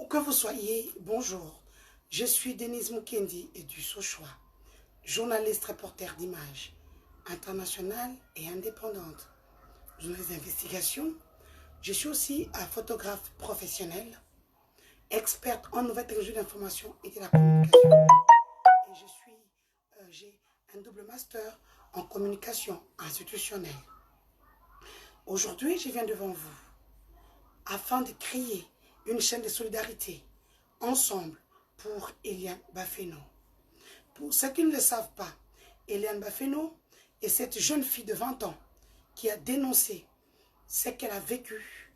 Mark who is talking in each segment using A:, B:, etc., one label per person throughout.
A: Où que vous soyez, bonjour. Je suis Denise Mukendi et du Sochoa, journaliste reporter d'images internationale et indépendante. Journaliste d'investigation. Je suis aussi un photographe professionnel, experte en nouvelles technologies d'information et de la communication. Et j'ai un double master en communication institutionnelle. Aujourd'hui, je viens devant vous afin de créer une chaîne de solidarité ensemble pour Eliane Bafeno. Pour ceux qui ne le savent pas, Eliane Bafeno est cette jeune fille de 20 ans qui a dénoncé ce qu'elle a vécu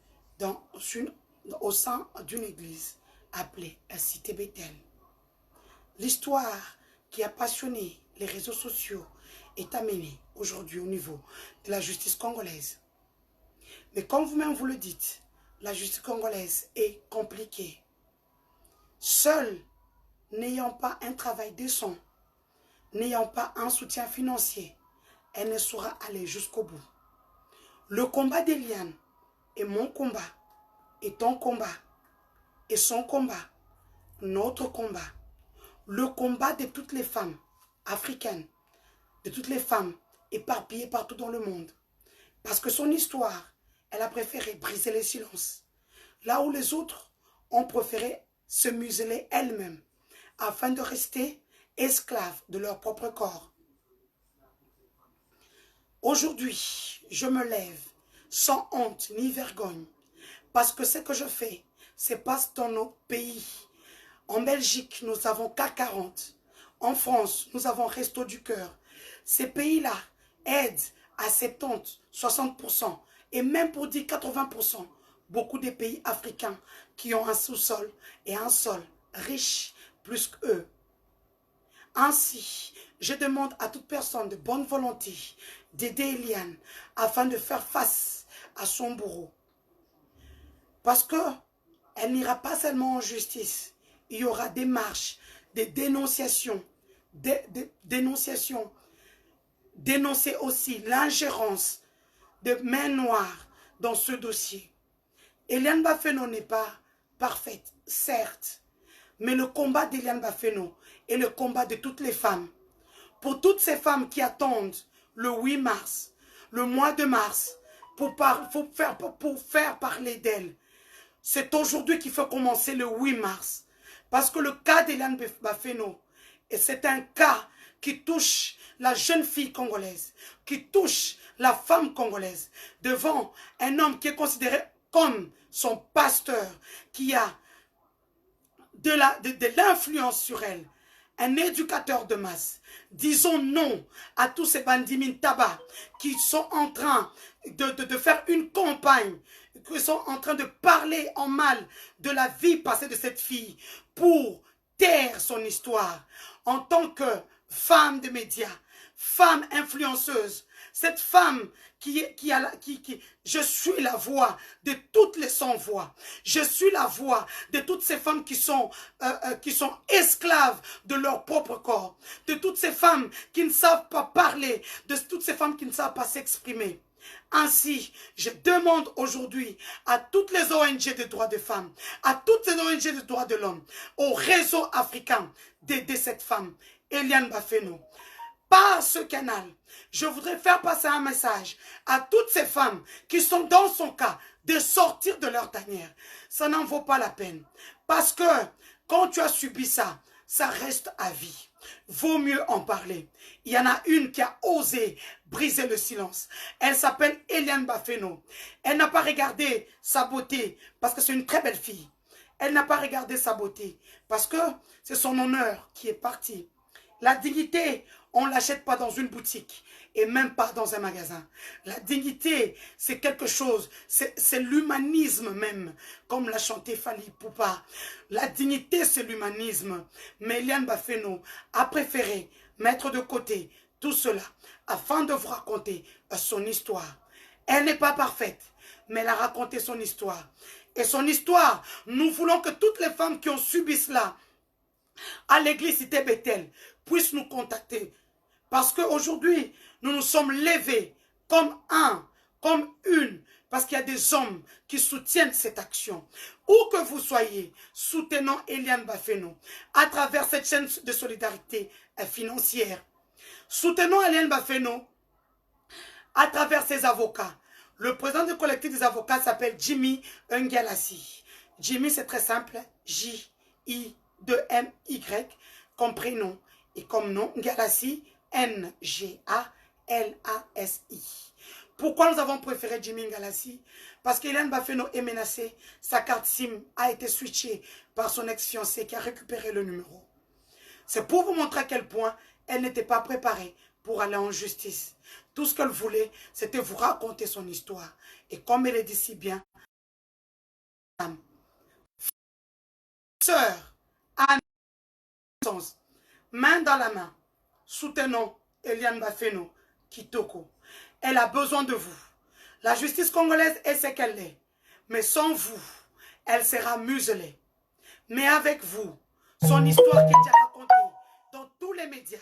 A: au sein d'une église appelée la Cité Bethel. L'histoire qui a passionné les réseaux sociaux est amenée aujourd'hui au niveau de la justice congolaise. Mais comme vous-même vous le dites, la justice congolaise est compliquée. Seule, n'ayant pas un travail décent, n'ayant pas un soutien financier, elle ne saura aller jusqu'au bout. Le combat d'Eliane est mon combat, et ton combat, et son combat, notre combat. Le combat de toutes les femmes africaines, de toutes les femmes éparpillées partout dans le monde. Parce que son histoire, elle a préféré briser les silences. Là où les autres ont préféré se museler elles-mêmes afin de rester esclaves de leur propre corps. Aujourd'hui, je me lève sans honte ni vergogne parce que ce que je fais, c'est pas dans nos pays. En Belgique, nous avons K40. En France, nous avons Resto du Cœur. Ces pays-là aident à 70, 60%. Et même pour dire 80%, beaucoup de pays africains qui ont un sous-sol et un sol riche plus qu'eux. Ainsi, je demande à toute personne de bonne volonté d'aider Eliane afin de faire face à son bourreau. Parce qu'elle n'ira pas seulement en justice, il y aura des marches, des dénonciations, dénoncer aussi l'ingérence de main noire dans ce dossier. Eliane Bafeno n'est pas parfaite, certes, mais le combat d'Eliane Bafeno est le combat de toutes les femmes. Pour toutes ces femmes qui attendent le 8 mars, le mois de mars, pour faire parler d'elle, c'est aujourd'hui qu'il faut commencer le 8 mars. Parce que le cas d'Eliane Bafeno, c'est un cas qui touche la jeune fille congolaise, qui touche la femme congolaise, devant un homme qui est considéré comme son pasteur, qui a de l'influence sur elle, un éducateur de masse. Disons non à tous ces bandits tabac qui sont en train de faire une campagne, qui sont en train de parler en mal de la vie passée de cette fille pour taire son histoire. En tant que femme de médias, femme influenceuse, cette femme je suis la voix de toutes les sans-voix. Je suis la voix de toutes ces femmes qui sont esclaves de leur propre corps. De toutes ces femmes qui ne savent pas parler. De toutes ces femmes qui ne savent pas s'exprimer. Ainsi, je demande aujourd'hui à toutes les ONG de droits des femmes, à toutes les ONG de droits de l'homme, au réseau africain d'aider cette femme, Eliane Bafeno. Par ce canal, je voudrais faire passer un message à toutes ces femmes qui sont dans son cas de sortir de leur tanière. Ça n'en vaut pas la peine. Parce que quand tu as subi ça, ça reste à vie. Vaut mieux en parler. Il y en a une qui a osé briser le silence. Elle s'appelle Eliane Bafeno. Elle n'a pas regardé sa beauté parce que c'est une très belle fille. Elle n'a pas regardé sa beauté parce que c'est son honneur qui est parti. La dignité, on ne l'achète pas dans une boutique et même pas dans un magasin. La dignité, c'est quelque chose, c'est l'humanisme même, comme l'a chanté Fally Ipupa. La dignité, c'est l'humanisme. Mais Eliane Bafeno a préféré mettre de côté tout cela afin de vous raconter son histoire. Elle n'est pas parfaite, mais elle a raconté son histoire. Et son histoire, nous voulons que toutes les femmes qui ont subi cela à l'église Cité Bethel puissent nous contacter. Parce qu'aujourd'hui, nous nous sommes levés comme une Parce qu'il y a des hommes qui soutiennent cette action. Où que vous soyez, soutenons Eliane Bafeno à travers cette chaîne de solidarité financière. Soutenons Eliane Bafeno à travers ses avocats. Le président du collectif des avocats s'appelle Jimmy Ngalasi. Jimmy, c'est très simple. J-I-2-M-Y comme prénom et comme nom. Ngalasi, N-G-A-L-A-S-I. Pourquoi nous avons préféré Jimmy Ngalasi? Parce qu'Eliane Bafeno est menacée. Sa carte SIM a été switchée par son ex-fiancé qui a récupéré le numéro. C'est pour vous montrer à quel point elle n'était pas préparée pour aller en justice. Tout ce qu'elle voulait, c'était vous raconter son histoire. Et comme elle est dit si bien, sœur, à naissance, main dans la main, soutenons Eliane Bafeno Kitoko. Elle a besoin de vous. La justice congolaise est ce qu'elle est. Mais sans vous, elle sera muselée. Mais avec vous, son histoire qui est déjà racontée dans tous les médias,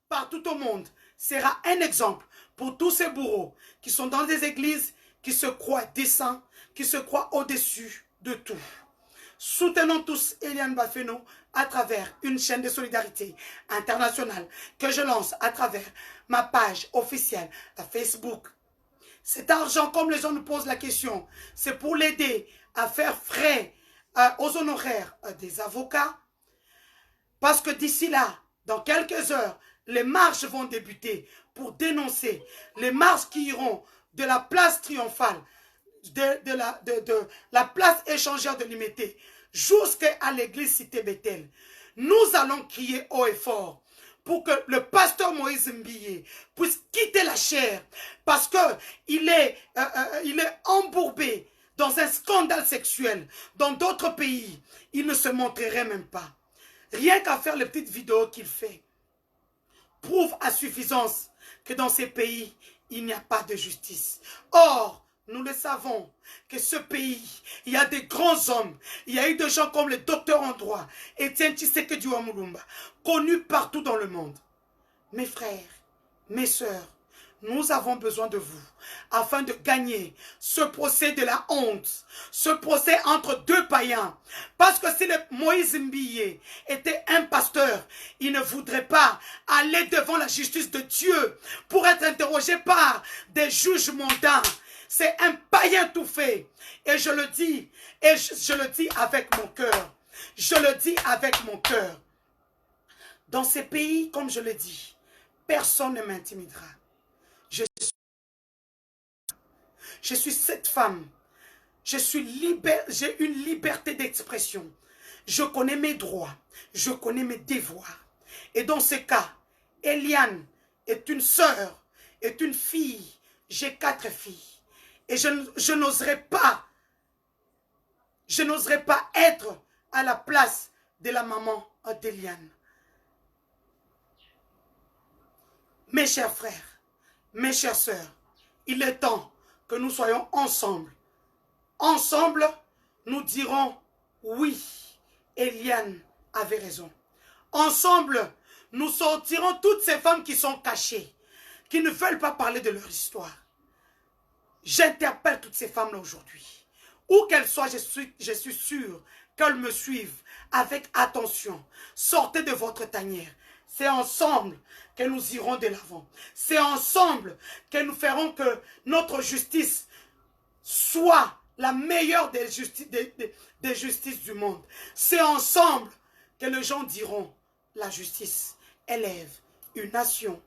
A: partout au monde, sera un exemple pour tous ces bourreaux qui sont dans des églises, qui se croient décents, qui se croient au-dessus de tout. Soutenons tous Eliane Bafeno à travers une chaîne de solidarité internationale que je lance à travers ma page officielle à Facebook. Cet argent, comme les gens nous posent la question, c'est pour l'aider à faire frais aux honoraires des avocats. Parce que d'ici là, dans quelques heures, les marches vont débuter pour dénoncer. Les marches qui iront de la place triomphale, de la place échangeur de l'Imité, jusqu'à l'église Cité Bethel. Nous allons crier haut et fort pour que le pasteur Moïse Mbiyé puisse quitter la chair parce qu'il est embourbé dans un scandale sexuel. Dans d'autres pays, il ne se montrerait même pas. Rien qu'à faire les petites vidéos qu'il fait prouve à suffisance que dans ces pays, il n'y a pas de justice. Or, nous le savons, que ce pays, il y a des grands hommes. Il y a eu des gens comme le docteur en droit, Etienne Tshisekedi Wamulumba, connus partout dans le monde. Mes frères, mes sœurs, nous avons besoin de vous afin de gagner ce procès de la honte, ce procès entre deux païens. Parce que si le Moïse Mbiyé était un pasteur, il ne voudrait pas aller devant la justice de Dieu pour être interrogé par des juges mondains. C'est un païen tout fait. Et je le dis, je le dis avec mon cœur. Je le dis avec mon cœur. Dans ces pays, comme je le dis, personne ne m'intimidera. Je suis cette femme. J'ai une liberté d'expression. Je connais mes droits. Je connais mes devoirs. Et dans ce cas, Eliane est une sœur, est une fille. J'ai 4 filles. Et je n'oserais pas être à la place de la maman d'Eliane. Mes chers frères, mes chères sœurs, il est temps que nous soyons ensemble. Ensemble, nous dirons oui, Eliane avait raison. Ensemble, nous sortirons toutes ces femmes qui sont cachées, qui ne veulent pas parler de leur histoire. J'interpelle toutes ces femmes-là aujourd'hui. Où qu'elles soient, je suis sûr qu'elles me suivent avec attention. Sortez de votre tanière. C'est ensemble que nous irons de l'avant. C'est ensemble que nous ferons que notre justice soit la meilleure des justices du monde. C'est ensemble que les gens diront la justice élève une nation.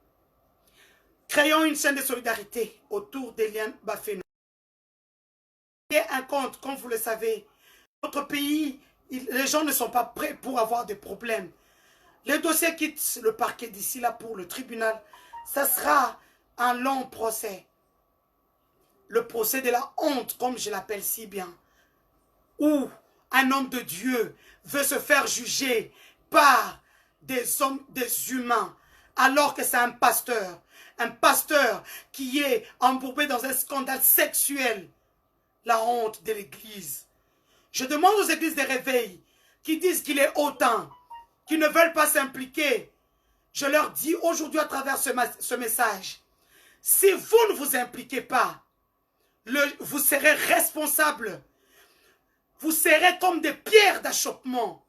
A: Créons une chaîne de solidarité autour d'Eliane Bafeno. Il y a un compte, comme vous le savez. Notre pays, les gens ne sont pas prêts pour avoir des problèmes. Les dossiers quittent le parquet d'ici là pour le tribunal. Ça sera un long procès. Le procès de la honte, comme je l'appelle si bien. Où un homme de Dieu veut se faire juger par des hommes, des humains, alors que c'est un pasteur. Un pasteur qui est embourbé dans un scandale sexuel. La honte de l'église. Je demande aux églises de réveil qui disent qu'il est autant, qui ne veulent pas s'impliquer. Je leur dis aujourd'hui à travers ce message, si vous ne vous impliquez pas, vous serez responsable. Vous serez comme des pierres d'achoppement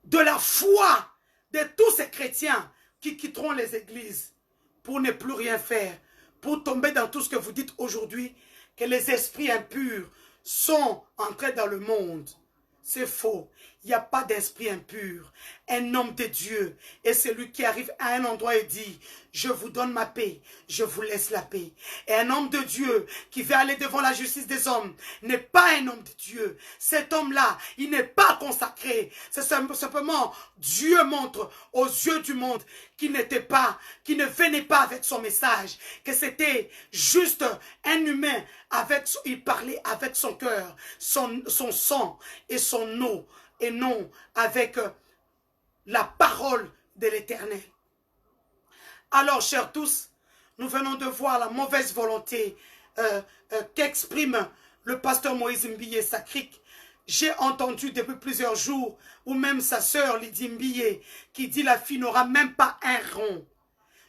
A: de la foi de tous ces chrétiens qui quitteront les églises pour ne plus rien faire, pour tomber dans tout ce que vous dites aujourd'hui, que les esprits impurs sont entrés dans le monde. C'est faux. Il n'y a pas d'esprit impur. Un homme de Dieu est celui qui arrive à un endroit et dit, je vous donne ma paix, je vous laisse la paix. Et un homme de Dieu qui veut aller devant la justice des hommes n'est pas un homme de Dieu. Cet homme-là, il n'est pas consacré. C'est simplement Dieu montre aux yeux du monde qu'il n'était pas, qu'il ne venait pas avec son message, que c'était juste un humain il parlait avec son cœur, son sang et son eau, et non avec la parole de l'Éternel. Alors, chers tous, nous venons de voir la mauvaise volonté qu'exprime le pasteur Moïse Mbiye Sakrik. J'ai entendu depuis plusieurs jours, ou même sa sœur Lydie Mbiye, qui dit la fille n'aura même pas un rond.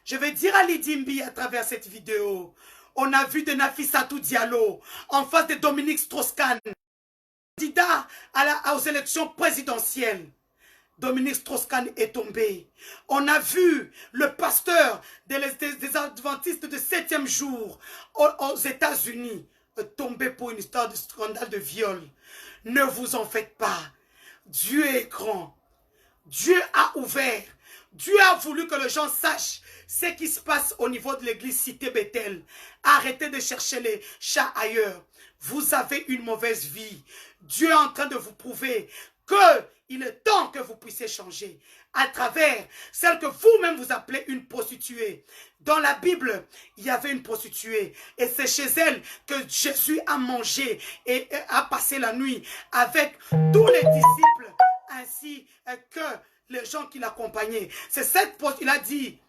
A: Je vais dire à Lydie Mbiye à travers cette vidéo, on a vu de Nafissatou Diallo en face de Dominique Strauss-Kahn, candidat aux élections présidentielles. Dominique Strauss-Kahn est tombé. On a vu le pasteur des adventistes de 7e jour aux États-Unis tomber pour une histoire de scandale de viol. Ne vous en faites pas. Dieu est grand. Dieu a ouvert. Dieu a voulu que les gens sachent ce qui se passe au niveau de l'église Cité Bethel. Arrêtez de chercher les chats ailleurs. Vous avez une mauvaise vie. Dieu est en train de vous prouver qu'il est temps que vous puissiez changer à travers celle que vous-même vous appelez une prostituée. Dans la Bible, il y avait une prostituée et c'est chez elle que Jésus a mangé et a passé la nuit avec tous les disciples ainsi que les gens qui l'accompagnaient. C'est cette prostituée, il a dit,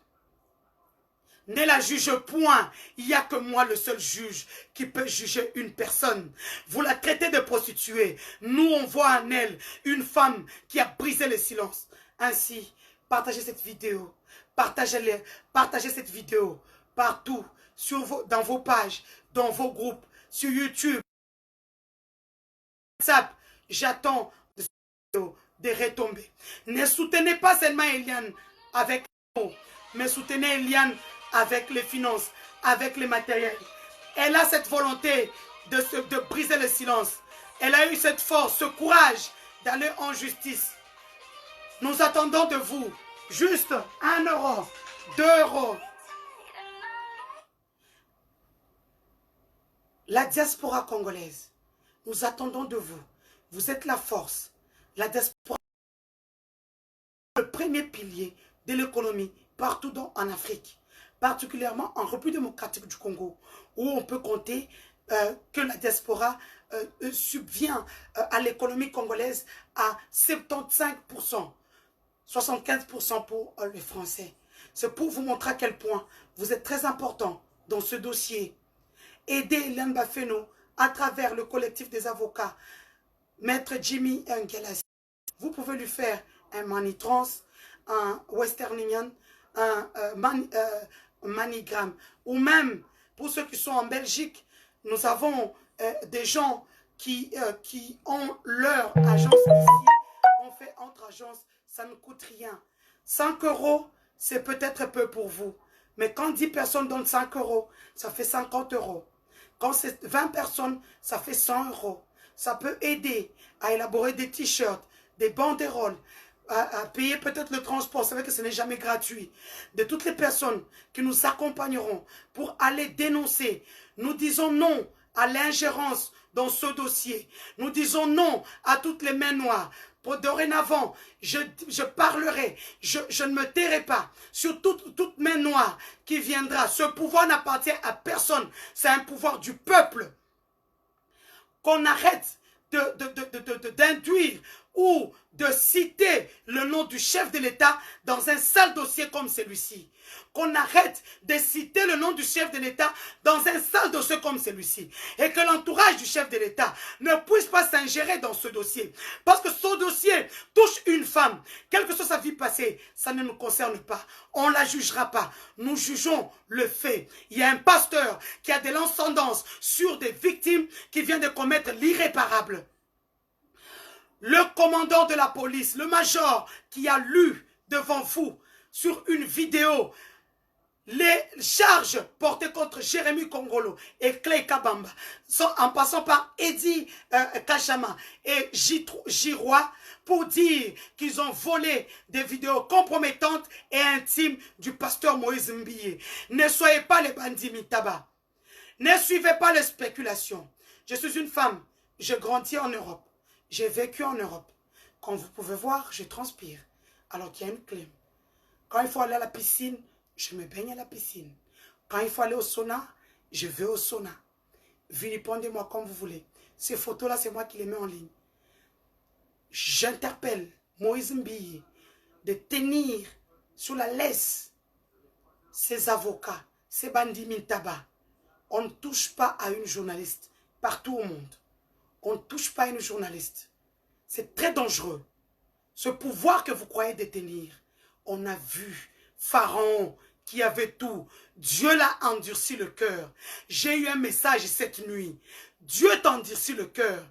A: ne la juge point, il n'y a que moi le seul juge qui peut juger une personne. Vous la traitez de prostituée. Nous, on voit en elle une femme qui a brisé le silence. Ainsi, partagez cette vidéo. Partagez cette vidéo partout, dans vos pages, dans vos groupes, sur YouTube, WhatsApp. J'attends de cette vidéo de retomber. Ne soutenez pas seulement Eliane avec les mots, mais soutenez Eliane avec les finances, avec les matériels. Elle a cette volonté de briser le silence. Elle a eu cette force, ce courage d'aller en justice. Nous attendons de vous juste 1 euro, 2 euros. La diaspora congolaise, nous attendons de vous. Vous êtes la force. La diaspora est le premier pilier de l'économie partout en Afrique. Particulièrement en République démocratique du Congo, où on peut compter que la diaspora subvient à l'économie congolaise à 75%, 75% pour les Français. C'est pour vous montrer à quel point vous êtes très important dans ce dossier. Aidez Eliane Bafeno à travers le collectif des avocats, Maître Jimmy Ngelassi. Vous pouvez lui faire un Manitrans, un Western Union, un Manigram, ou même pour ceux qui sont en Belgique, nous avons des gens qui ont leur agence ici. On fait entre agences, ça ne coûte rien. 5 euros, c'est peut-être peu pour vous, mais quand 10 personnes donnent 5 euros, ça fait 50 euros. Quand c'est 20 personnes, ça fait 100 euros. Ça peut aider à élaborer des t-shirts, des banderoles, à payer peut-être le transport, c'est vrai que ce n'est jamais gratuit, de toutes les personnes qui nous accompagneront pour aller dénoncer. Nous disons non à l'ingérence dans ce dossier. Nous disons non à toutes les mains noires. Pour dorénavant, je parlerai, je ne me tairai pas sur toute main noire qui viendra. Ce pouvoir n'appartient à personne, c'est un pouvoir du peuple. Qu'on arrête d'induire ou de citer le nom du chef de l'État dans un sale dossier comme celui-ci. Qu'on arrête de citer le nom du chef de l'État dans un sale dossier comme celui-ci. Et que l'entourage du chef de l'État ne puisse pas s'ingérer dans ce dossier. Parce que ce dossier touche une femme. Quelle que soit sa vie passée, ça ne nous concerne pas. On ne la jugera pas. Nous jugeons le fait. Il y a un pasteur qui a de l'ascendance sur des victimes qui vient de commettre l'irréparable. Le commandant de la police, le major qui a lu devant vous sur une vidéo les charges portées contre Jérémy Kongolo et Clay Kabamba, en passant par Eddie Kachama et Girois, pour dire qu'ils ont volé des vidéos compromettantes et intimes du pasteur Moïse Mbiye. Ne soyez pas les bandits Mitaba. Ne suivez pas les spéculations. Je suis une femme, j'ai grandi en Europe, j'ai vécu en Europe. Comme vous pouvez voir, je transpire, alors qu'il y a une clim. Quand il faut aller à la piscine, je me baigne à la piscine. Quand il faut aller au sauna, je vais au sauna. Vilipendez-moi comme vous voulez. Ces photos-là, c'est moi qui les mets en ligne. J'interpelle Moïse Mbiye de tenir sous la laisse ses avocats, ces bandits Mintaba. On ne touche pas à une journaliste partout au monde. On ne touche pas à une journaliste. C'est très dangereux. Ce pouvoir que vous croyez détenir, on a vu Pharaon qui avait tout. Dieu l'a endurci le cœur. J'ai eu un message cette nuit. Dieu t'endurcit le cœur.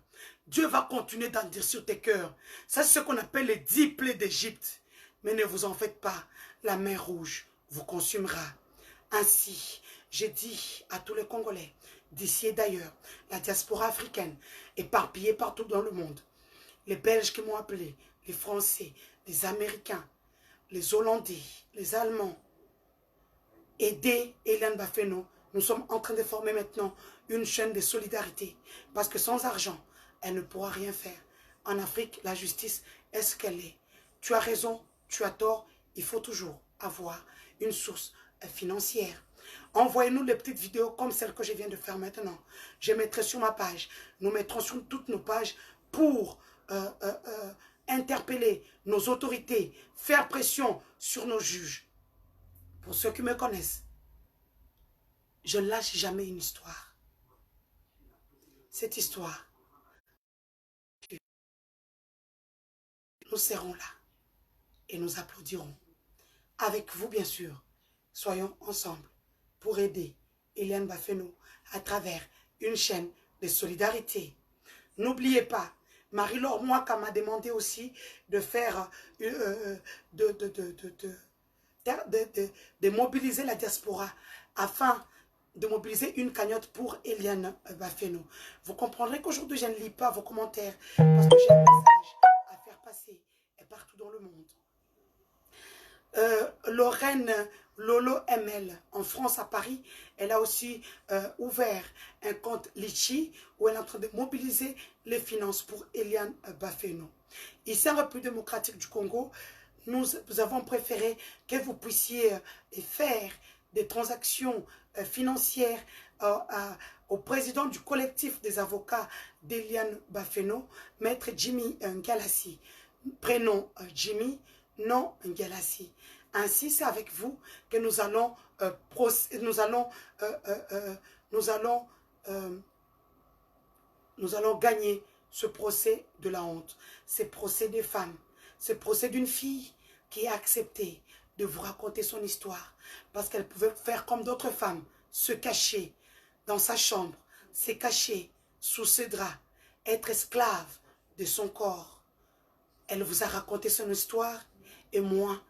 A: Dieu va continuer d'endurcir tes cœurs. Ça, c'est ce qu'on appelle les 10 plaies d'Égypte. Mais ne vous en faites pas. La mer rouge vous consumera. Ainsi, j'ai dit à tous les Congolais, d'ici et d'ailleurs, la diaspora africaine, éparpillée partout dans le monde, les Belges qui m'ont appelé, les Français, les Américains, les Hollandais, les Allemands, aidez Eliane Bafeno. Nous sommes en train de former maintenant une chaîne de solidarité. Parce que sans argent, elle ne pourra rien faire. En Afrique, la justice est ce qu'elle est. Tu as raison, tu as tort. Il faut toujours avoir une source financière. Envoyez-nous les petites vidéos comme celle que je viens de faire maintenant. Je mettrai sur ma page. Nous mettrons sur toutes nos pages pour interpeller nos autorités, faire pression sur nos juges. Pour ceux qui me connaissent, je ne lâche jamais une histoire. Cette histoire, nous serons là et nous applaudirons. Avec vous, bien sûr, soyons ensemble pour aider Eliane Bafeno à travers une chaîne de solidarité. N'oubliez pas, Marie-Laure Mwaka m'a demandé aussi de faire, de mobiliser la diaspora afin de mobiliser une cagnotte pour Eliane Bafeno. Vous comprendrez qu'aujourd'hui, je ne lis pas vos commentaires parce que j'ai un message à faire passer partout dans le monde. Lorraine Lolo ML en France à Paris, elle a aussi ouvert un compte Litchi où elle est en train de mobiliser les finances pour Eliane Bafeno. Ici en République démocratique du Congo, nous avons préféré que vous puissiez faire des transactions financières au président du collectif des avocats d'Eliane Bafeno, Maître Jimmy Ngalassi. Prénom Jimmy, nom Ngalassi. Ainsi, c'est avec vous que nous allons gagner ce procès de la honte, ce procès des femmes, ce procès d'une fille qui a accepté de vous raconter son histoire parce qu'elle pouvait faire comme d'autres femmes, se cacher dans sa chambre, se cacher sous ses draps, être esclave de son corps. Elle vous a raconté son histoire et moi,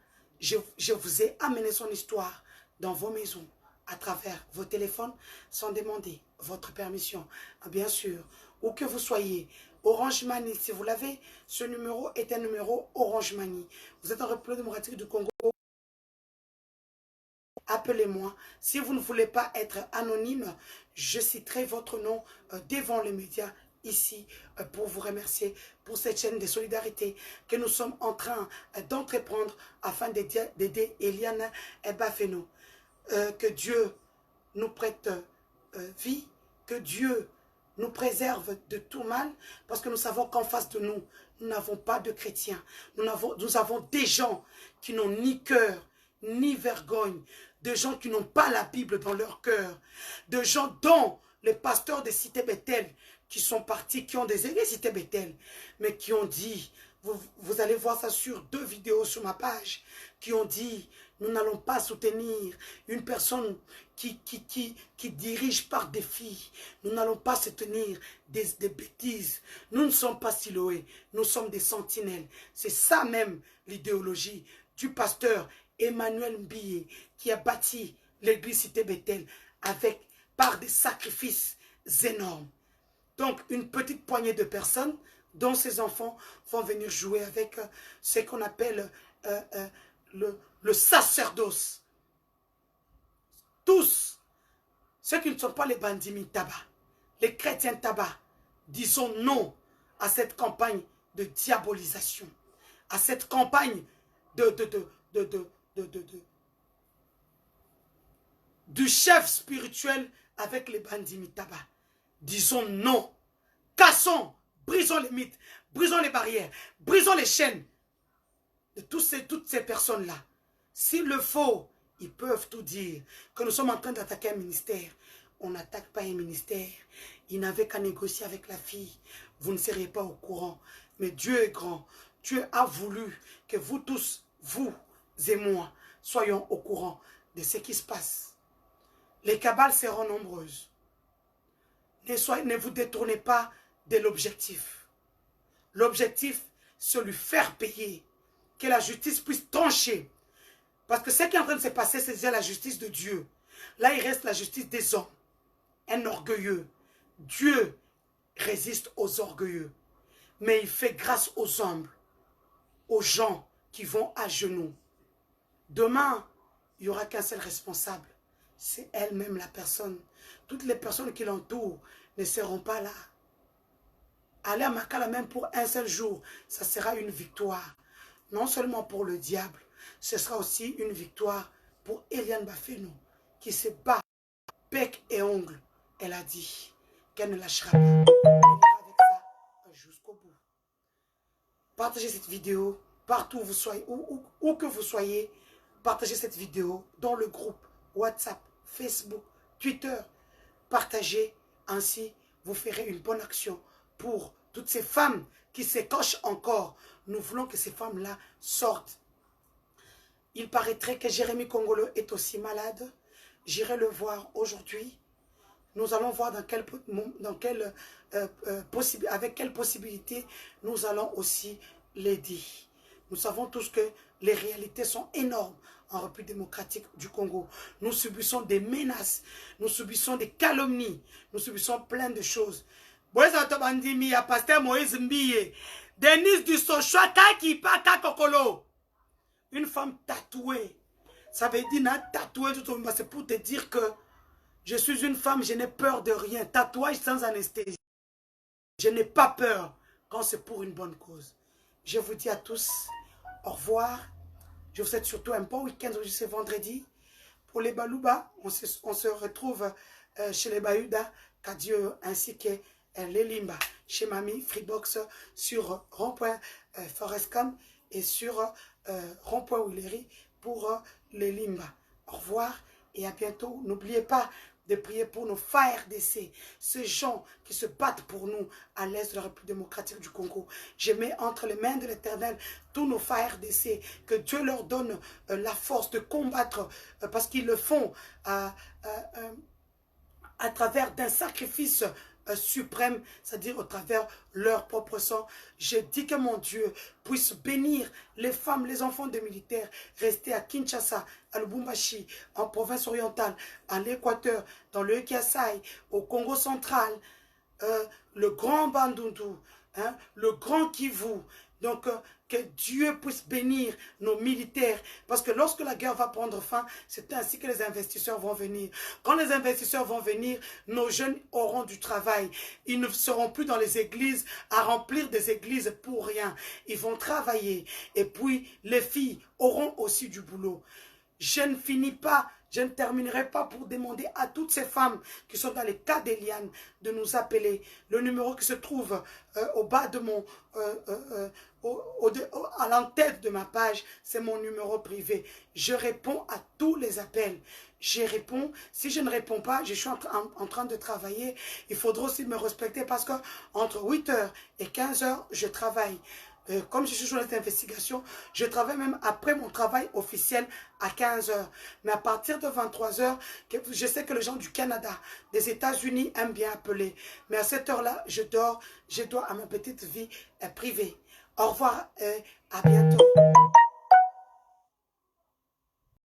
A: je vous ai amené son histoire dans vos maisons, à travers vos téléphones, sans demander votre permission. Bien sûr, où que vous soyez, Orange Money, si vous l'avez, ce numéro est un numéro Orange Money. Vous êtes en République démocratique du Congo, appelez-moi. Si vous ne voulez pas être anonyme, je citerai votre nom devant les médias ici pour vous remercier pour cette chaîne de solidarité que nous sommes en train d'entreprendre afin d'aider Eliane Bafeno. Que Dieu nous prête vie, que Dieu nous préserve de tout mal, parce que nous savons qu'en face de nous, nous n'avons pas de chrétiens. Nous avons des gens qui n'ont ni cœur, ni vergogne, de gens qui n'ont pas la Bible dans leur cœur, de gens dont les pasteurs de Cité Bethel, qui sont partis, qui ont des églises Cité Bethel, mais qui ont dit, vous allez voir ça sur 2 vidéos sur ma page, qui ont dit, nous n'allons pas soutenir une personne qui dirige par défi. Nous n'allons pas soutenir des bêtises. Nous ne sommes pas Siloé, nous sommes des sentinelles. C'est ça même l'idéologie du pasteur Emmanuel Mbillé qui a bâti l'église Cité Bethel par des sacrifices énormes. Donc, une petite poignée de personnes dont ces enfants vont venir jouer avec ce qu'on appelle le sacerdoce. Tous, ceux qui ne sont pas les bandits tabac, les chrétiens tabac, disons non à cette campagne de diabolisation, à cette campagne du chef spirituel avec les bandits tabac. Disons non, cassons, brisons les mythes, brisons les barrières, brisons les chaînes de toutes ces personnes-là. S'il le faut, ils peuvent tout dire. Que nous sommes en train d'attaquer un ministère. On n'attaque pas un ministère. Il n'avait qu'à négocier avec la fille. Vous ne seriez pas au courant. Mais Dieu est grand. Dieu a voulu que vous tous, vous et moi, soyons au courant de ce qui se passe. Les cabales seront nombreuses. Ne vous détournez pas de l'objectif. L'objectif, c'est lui faire payer. Que la justice puisse trancher. Parce que ce qui est en train de se passer, c'est déjà la justice de Dieu. Là, il reste la justice des hommes. Un orgueilleux. Dieu résiste aux orgueilleux. Mais il fait grâce aux humbles. Aux gens qui vont à genoux. Demain, il n'y aura qu'un seul responsable. C'est elle-même la personne. Toutes les personnes qui l'entourent ne seront pas là. Aller à Makala même pour un seul jour, ça sera une victoire. Non seulement pour le diable, ce sera aussi une victoire pour Eliane Bafeno, qui se bat bec et ongle. Elle a dit qu'elle ne lâchera pas. Elle ira avec ça jusqu'au bout. Partagez cette vidéo partout où vous soyez, où que vous soyez. Partagez cette vidéo dans le groupe WhatsApp, Facebook, Twitter. Partagez, ainsi vous ferez une bonne action pour toutes ces femmes qui s'écochent encore. Nous voulons que ces femmes-là sortent. Il paraîtrait que Jérémy Kongolo est aussi malade. J'irai le voir aujourd'hui. Nous allons voir avec quelle possibilité nous allons aussi l'aider. Nous savons tous que les réalités sont énormes en République démocratique du Congo. Nous subissons des menaces, nous subissons des calomnies, nous subissons plein de choses. Pasteur Moïse Mbillé, Denise du Sochoa, Kokolo. Une femme tatouée. Ça veut dire tatouée, c'est pour te dire que je suis une femme, je n'ai peur de rien. Tatouage sans anesthésie. Je n'ai pas peur quand c'est pour une bonne cause. Je vous dis à tous au revoir. Je vous souhaite surtout un bon week-end. Aujourd'hui, c'est vendredi. Pour les Balouba, on se retrouve chez les Bayuda, Kadieu, ainsi que les Limba, chez Mamie, Freebox, sur rond-point Forestcom et sur rond-point Willery pour les Limba. Au revoir et à bientôt. N'oubliez pas de prier pour nos FARDC, ces gens qui se battent pour nous à l'est de la République démocratique du Congo. Je mets entre les mains de l'Éternel tous nos FARDC, que Dieu leur donne la force de combattre, parce qu'ils le font à travers d'un sacrifice suprême, c'est-à-dire au travers leur propre sang. Je dis que mon Dieu puisse bénir les femmes, les enfants des militaires restés à Kinshasa, à Lubumbashi, en province orientale, à l'Équateur, dans le Kiasai, au Congo central, le grand Bandundu, le grand Kivu. Donc, que Dieu puisse bénir nos militaires. Parce que lorsque la guerre va prendre fin, c'est ainsi que les investisseurs vont venir. Quand les investisseurs vont venir, nos jeunes auront du travail. Ils ne seront plus dans les églises à remplir des églises pour rien. Ils vont travailler. Et puis, les filles auront aussi du boulot. Je ne finis pas, je ne terminerai pas pour demander à toutes ces femmes qui sont dans les cas d'Eliane de nous appeler. Le numéro qui se trouve au bas de mon... à l'entête de ma page, c'est mon numéro privé. Je réponds à tous les appels. Je réponds. Si je ne réponds pas, je suis en train de travailler. Il faudra aussi me respecter parce que entre 8 heures et 15 heures, je travaille. Comme je suis journaliste d'investigation, je travaille même après mon travail officiel à 15 heures. Mais à partir de 23 heures, je sais que les gens du Canada, des États-Unis aiment bien appeler. Mais à cette heure-là, je dors, je dois à ma petite vie privée. Au revoir, à bientôt.